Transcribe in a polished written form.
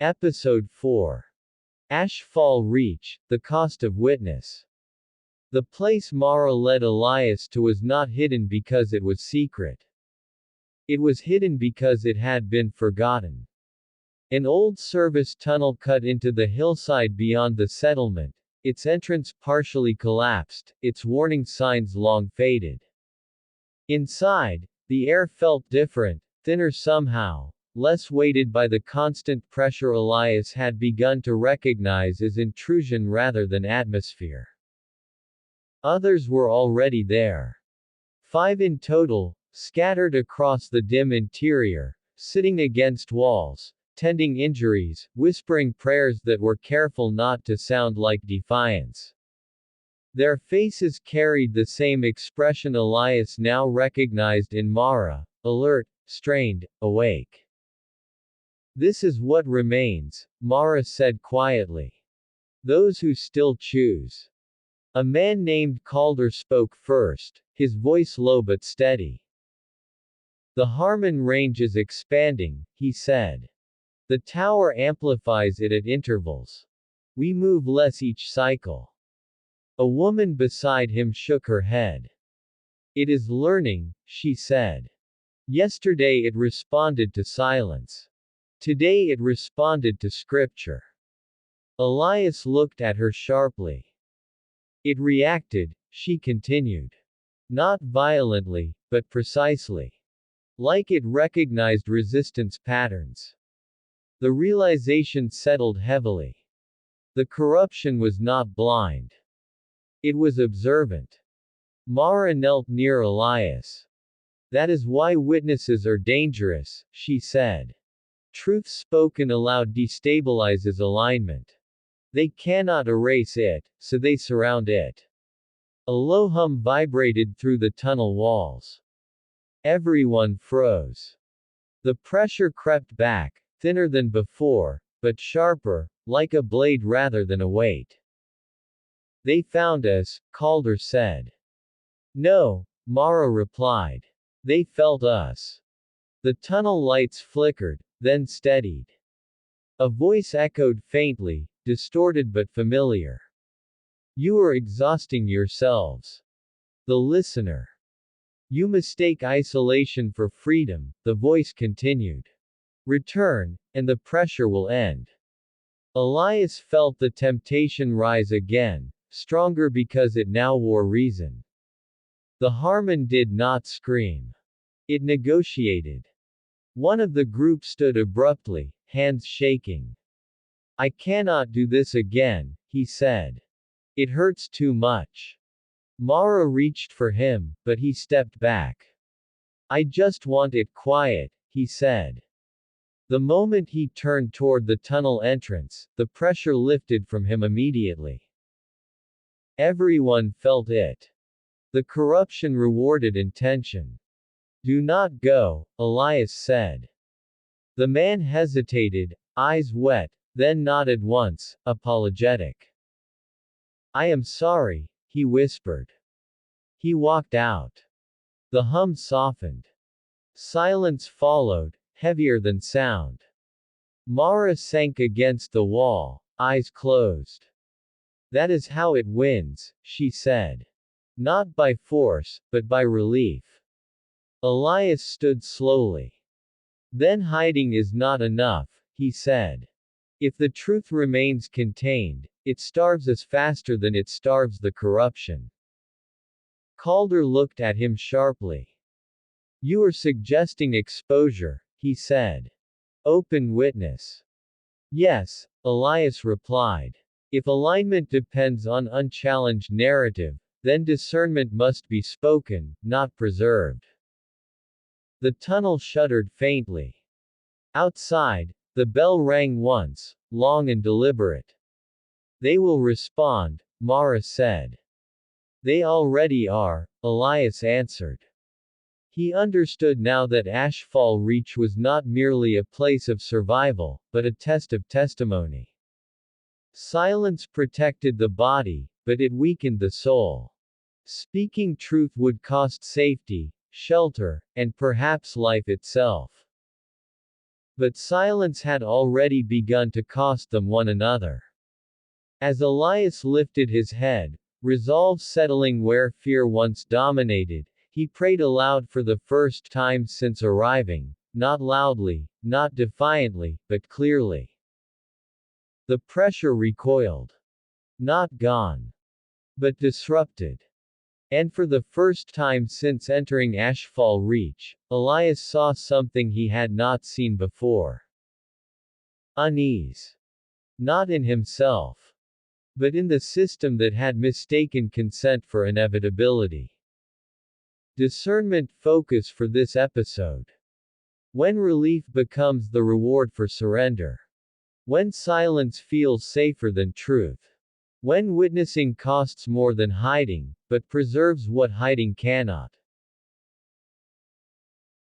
Episode 4. Ashfall Reach, the Cost of Witness. The place Mara led Elias to was not hidden because it was secret. It was hidden because it had been forgotten. An old service tunnel cut into the hillside beyond the settlement, its entrance partially collapsed, its warning signs long faded. Inside, the air felt different, thinner somehow, less weighted by the constant pressure Elias had begun to recognize as intrusion rather than atmosphere. Others were already there. 5 in total, scattered across the dim interior, sitting against walls, tending injuries, whispering prayers that were careful not to sound like defiance. Their faces carried the same expression Elias now recognized in Mara: alert, strained, awake. "This is what remains," Mara said quietly. "Those who still choose." A man named Calder spoke first, his voice low but steady. "The Harmon Range is expanding," he said. "The tower amplifies it at intervals. We move less each cycle." A woman beside him shook her head. "It is learning," she said. "Yesterday it responded to silence. Today it responded to scripture." Elias looked at her sharply. "It reacted," she continued. "Not violently, but precisely. Like it recognized resistance patterns." The realization settled heavily. The corruption was not blind. It was observant. Mara knelt near Elias. "That is why witnesses are dangerous," she said. "Truth spoken aloud destabilizes alignment. They cannot erase it, so they surround it." A low hum vibrated through the tunnel walls. Everyone froze. The pressure crept back, thinner than before, but sharper, like a blade rather than a weight. "They found us," Calder said. "No," Mara replied. "They felt us." The tunnel lights flickered, then steadied. A voice echoed faintly, distorted but familiar. "You are exhausting yourselves." The listener. "You mistake isolation for freedom," the voice continued. "Return, and the pressure will end." Elias felt the temptation rise again, stronger because it now wore reason. The Harmon did not scream. It negotiated. One of the group stood abruptly, hands shaking. "I cannot do this again," he said. "It hurts too much." Mara reached for him, but he stepped back. "I just want it quiet," he said. The moment he turned toward the tunnel entrance, the pressure lifted from him immediately. Everyone felt it. The corruption rewarded intention. "Do not go," Elias said. The man hesitated, eyes wet, then nodded once, apologetic. "I am sorry," he whispered. He walked out. The hum softened. Silence followed, heavier than sound. Mara sank against the wall, eyes closed. "That is how it wins," she said. "Not by force, but by relief." Elias stood slowly. "Then hiding is not enough," he said. "If the truth remains contained, it starves us faster than it starves the corruption." Calder looked at him sharply. "You are suggesting exposure," he said. "Open witness." "Yes," Elias replied. "If alignment depends on unchallenged narrative, then discernment must be spoken, not preserved." The tunnel shuddered faintly. Outside, the bell rang once, long and deliberate. "They will respond," Mara said. "They already are," Elias answered. He understood now that Ashfall Reach was not merely a place of survival, but a test of testimony. Silence protected the body, but it weakened the soul. Speaking truth would cost safety, shelter, and perhaps life itself. But silence had already begun to cost them one another. As Elias lifted his head, resolve settling where fear once dominated, he prayed aloud for the first time since arriving, not loudly, not defiantly, but clearly. The pressure recoiled. Not gone, but disrupted. And for the first time since entering Ashfall Reach, Elias saw something he had not seen before. Unease. Not in himself, but in the system that had mistaken consent for inevitability. Discernment focus for this episode. When relief becomes the reward for surrender. When silence feels safer than truth. When witnessing costs more than hiding, but preserves what hiding cannot.